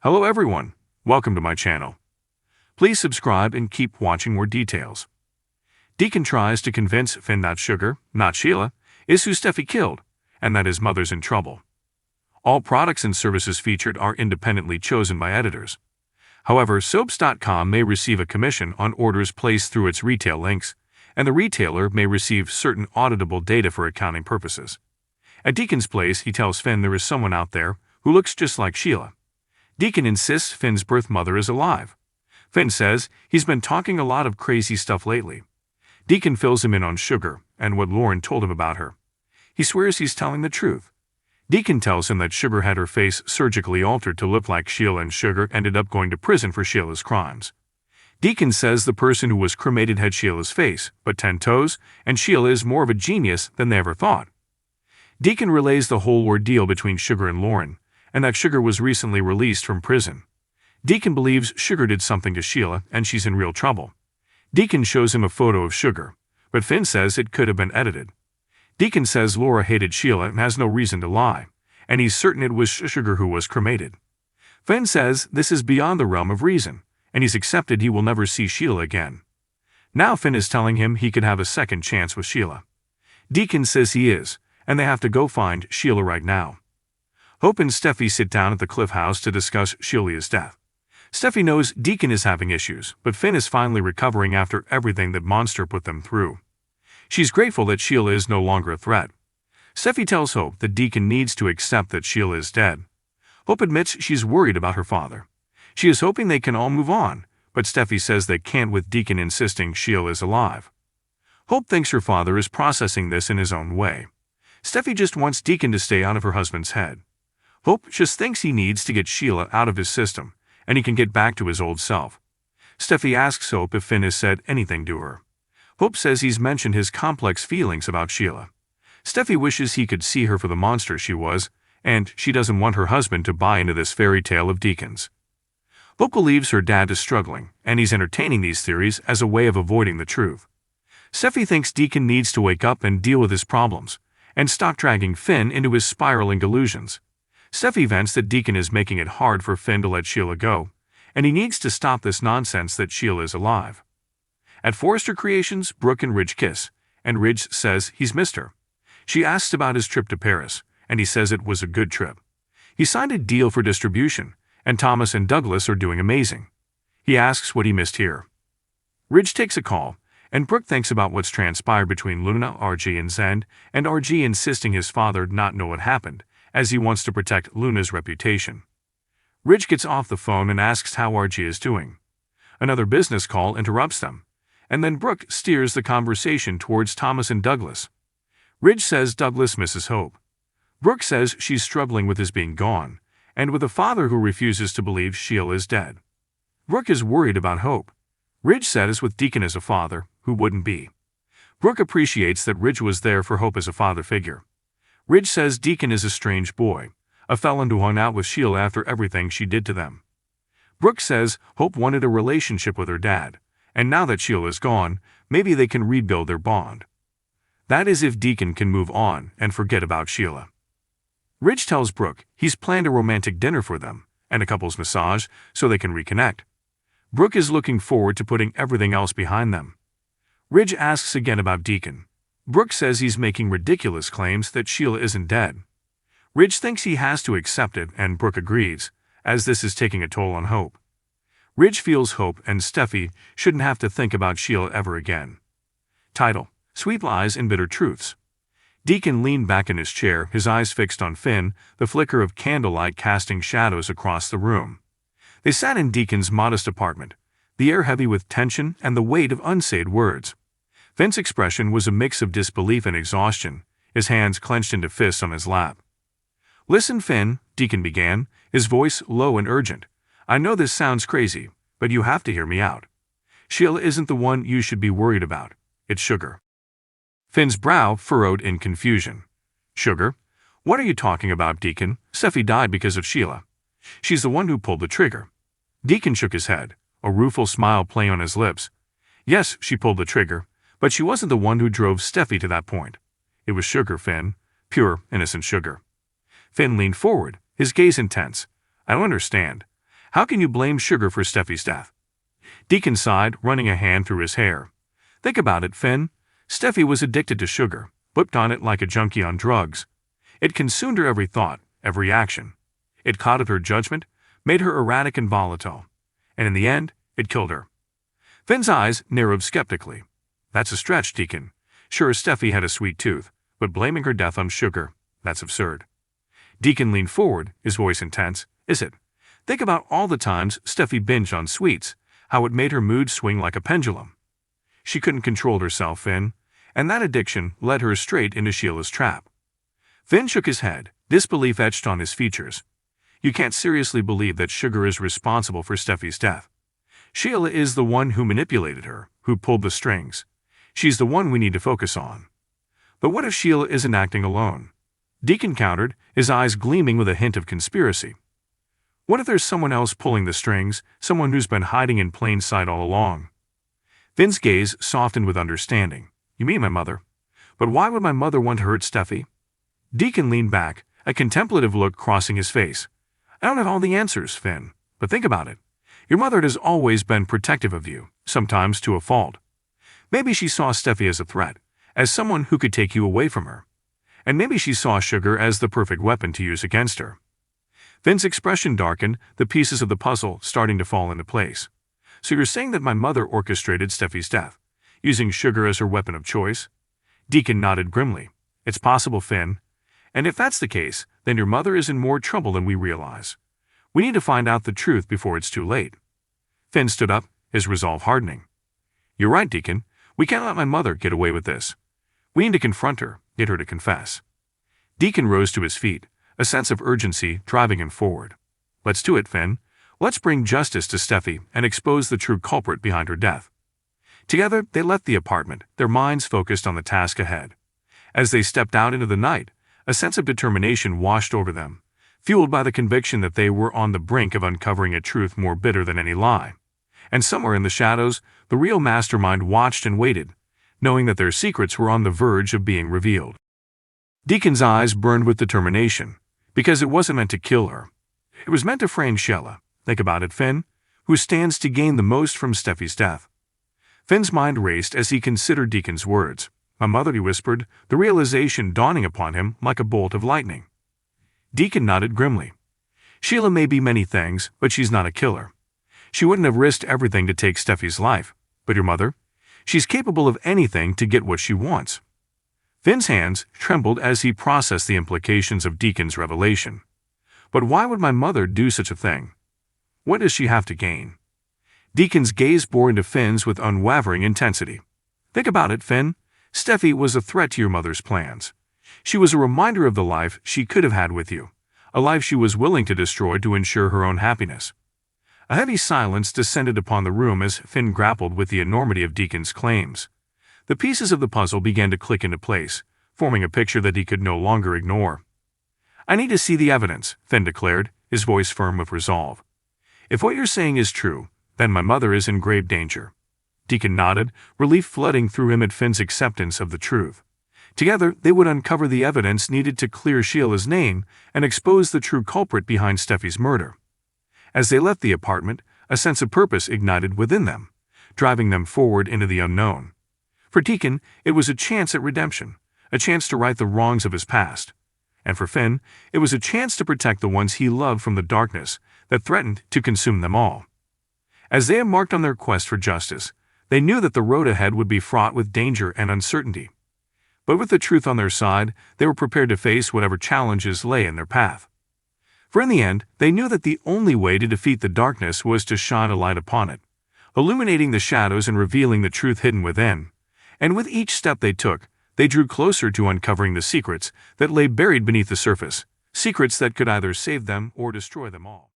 Hello everyone, welcome to my channel. Please subscribe and keep watching more details. Deacon tries to convince Finn that Sugar, not Sheila, is who Steffi killed, and that his mother's in trouble. All products and services featured are independently chosen by editors. However, soaps.com may receive a commission on orders placed through its retail links, and the retailer may receive certain auditable data for accounting purposes. At Deacon's place, he tells Finn there is someone out there who looks just like Sheila. Deacon insists Finn's birth mother is alive. Finn says he's been talking a lot of crazy stuff lately. Deacon fills him in on Sugar and what Lauren told him about her. He swears he's telling the truth. Deacon tells him that Sugar had her face surgically altered to look like Sheila, and Sugar ended up going to prison for Sheila's crimes. Deacon says the person who was cremated had Sheila's face, but 10 toes, and Sheila is more of a genius than they ever thought. Deacon relays the whole ordeal between Sugar and Lauren, and that Sugar was recently released from prison. Deacon believes Sugar did something to Sheila and she's in real trouble. Deacon shows him a photo of Sugar, but Finn says it could have been edited. Deacon says Laura hated Sheila and has no reason to lie, and he's certain it was Sugar who was cremated. Finn says this is beyond the realm of reason, and he's accepted he will never see Sheila again. Now Finn is telling him he could have a second chance with Sheila. Deacon says he is, and they have to go find Sheila right now. Hope and Steffi sit down at the Cliff House to discuss Sheila's death. Steffi knows Deacon is having issues, but Finn is finally recovering after everything that Monster put them through. She's grateful that Sheila is no longer a threat. Steffi tells Hope that Deacon needs to accept that Sheila is dead. Hope admits she's worried about her father. She is hoping they can all move on, but Steffi says they can't with Deacon insisting Sheila is alive. Hope thinks her father is processing this in his own way. Steffi just wants Deacon to stay out of her husband's head. Hope just thinks he needs to get Sheila out of his system, and he can get back to his old self. Steffi asks Hope if Finn has said anything to her. Hope says he's mentioned his complex feelings about Sheila. Steffi wishes he could see her for the monster she was, and she doesn't want her husband to buy into this fairy tale of Deacon's. Hope believes her dad is struggling, and he's entertaining these theories as a way of avoiding the truth. Steffi thinks Deacon needs to wake up and deal with his problems, and stop dragging Finn into his spiraling delusions. Steffi vents that Deacon is making it hard for Finn to let Sheila go, and he needs to stop this nonsense that Sheila is alive. At Forrester Creations, Brooke and Ridge kiss, and Ridge says he's missed her. She asks about his trip to Paris, and he says it was a good trip. He signed a deal for distribution, and Thomas and Douglas are doing amazing. He asks what he missed here. Ridge takes a call, and Brooke thinks about what's transpired between Luna, RG, and Zend, and RG insisting his father not know what happened, as he wants to protect Luna's reputation. Ridge gets off the phone and asks how RG is doing. Another business call interrupts them, and then Brooke steers the conversation towards Thomas and Douglas. Ridge says Douglas misses Hope. Brooke says she's struggling with his being gone, and with a father who refuses to believe Sheila is dead. Brooke is worried about Hope. Ridge says with Deacon as a father, who wouldn't be? Brooke appreciates that Ridge was there for Hope as a father figure. Ridge says Deacon is a strange boy, a felon who hung out with Sheila after everything she did to them. Brooke says Hope wanted a relationship with her dad, and now that Sheila is gone, maybe they can rebuild their bond. That is if Deacon can move on and forget about Sheila. Ridge tells Brooke he's planned a romantic dinner for them, and a couple's massage, so they can reconnect. Brooke is looking forward to putting everything else behind them. Ridge asks again about Deacon. Brooke says he's making ridiculous claims that Sheila isn't dead. Ridge thinks he has to accept it, and Brooke agrees, as this is taking a toll on Hope. Ridge feels Hope and Steffi shouldn't have to think about Sheila ever again. Title: Sweet Lies and Bitter Truths. Deacon leaned back in his chair, his eyes fixed on Finn, the flicker of candlelight casting shadows across the room. They sat in Deacon's modest apartment, the air heavy with tension and the weight of unsaid words. Finn's expression was a mix of disbelief and exhaustion, his hands clenched into fists on his lap. "Listen, Finn," Deacon began, his voice low and urgent. "I know this sounds crazy, but you have to hear me out. Sheila isn't the one you should be worried about. It's Sugar." Finn's brow furrowed in confusion. "Sugar? What are you talking about, Deacon? Steffi died because of Sheila. She's the one who pulled the trigger." Deacon shook his head, a rueful smile playing on his lips. "Yes, she pulled the trigger, but she wasn't the one who drove Steffi to that point. It was Sugar, Finn. Pure, innocent Sugar." Finn leaned forward, his gaze intense. "I don't understand. How can you blame Sugar for Steffi's death? Deacon sighed, running a hand through his hair. Think about it, Finn. Steffi was addicted to sugar, whipped on it like a junkie on drugs. It consumed her every thought, every action. It clouded her judgment, made her erratic and volatile. And in the end, it killed her. Finn's eyes narrowed skeptically. That's a stretch, Deacon. Sure, Steffi had a sweet tooth, but blaming her death on sugar, that's absurd. Deacon leaned forward, his voice intense. Is it? Think about all the times Steffi binged on sweets, how it made her mood swing like a pendulum. She couldn't control herself, Finn, and that addiction led her straight into Sheila's trap. Finn shook his head, disbelief etched on his features. You can't seriously believe that Sugar is responsible for Steffi's death. Sheila is the one who manipulated her, who pulled the strings. She's the one we need to focus on. But what if Sheila isn't acting alone? Deacon countered, his eyes gleaming with a hint of conspiracy. What if there's someone else pulling the strings, someone who's been hiding in plain sight all along? Finn's gaze softened with understanding. You mean my mother? But why would my mother want to hurt Steffi? Deacon leaned back, a contemplative look crossing his face. I don't have all the answers, Finn, but think about it. Your mother has always been protective of you, sometimes to a fault. Maybe she saw Steffi as a threat, as someone who could take you away from her. And maybe she saw Sugar as the perfect weapon to use against her. Finn's expression darkened, the pieces of the puzzle starting to fall into place. So you're saying that my mother orchestrated Steffi's death, using Sugar as her weapon of choice? Deacon nodded grimly. It's possible, Finn. And if that's the case, then your mother is in more trouble than we realize. We need to find out the truth before it's too late. Finn stood up, his resolve hardening. You're right, Deacon. We can't let my mother get away with this. We need to confront her, get her to confess. Deacon rose to his feet, a sense of urgency driving him forward. Let's do it, Finn. Let's bring justice to Steffi and expose the true culprit behind her death. Together, they left the apartment, their minds focused on the task ahead. As they stepped out into the night, a sense of determination washed over them, fueled by the conviction that they were on the brink of uncovering a truth more bitter than any lie. And somewhere in the shadows, the real mastermind watched and waited, knowing that their secrets were on the verge of being revealed. Deacon's eyes burned with determination, because it wasn't meant to kill her. It was meant to frame Sheila. Think about it, Finn, who stands to gain the most from Steffi's death. Finn's mind raced as he considered Deacon's words. My mother, he whispered, the realization dawning upon him like a bolt of lightning. Deacon nodded grimly. Sheila may be many things, but she's not a killer. She wouldn't have risked everything to take Steffi's life. But your mother? She's capable of anything to get what she wants. Finn's hands trembled as he processed the implications of Deacon's revelation. But why would my mother do such a thing? What does she have to gain? Deacon's gaze bore into Finn's with unwavering intensity. Think about it, Finn. Steffi was a threat to your mother's plans. She was a reminder of the life she could have had with you, a life she was willing to destroy to ensure her own happiness. A heavy silence descended upon the room as Finn grappled with the enormity of Deacon's claims. The pieces of the puzzle began to click into place, forming a picture that he could no longer ignore. I need to see the evidence, Finn declared, his voice firm with resolve. If what you're saying is true, then my mother is in grave danger. Deacon nodded, relief flooding through him at Finn's acceptance of the truth. Together, they would uncover the evidence needed to clear Sheila's name and expose the true culprit behind Steffi's murder. As they left the apartment, a sense of purpose ignited within them, driving them forward into the unknown. For Deacon, it was a chance at redemption, a chance to right the wrongs of his past. And for Finn, it was a chance to protect the ones he loved from the darkness that threatened to consume them all. As they embarked on their quest for justice, they knew that the road ahead would be fraught with danger and uncertainty. But with the truth on their side, they were prepared to face whatever challenges lay in their path. For in the end, they knew that the only way to defeat the darkness was to shine a light upon it, illuminating the shadows and revealing the truth hidden within. And with each step they took, they drew closer to uncovering the secrets that lay buried beneath the surface, secrets that could either save them or destroy them all.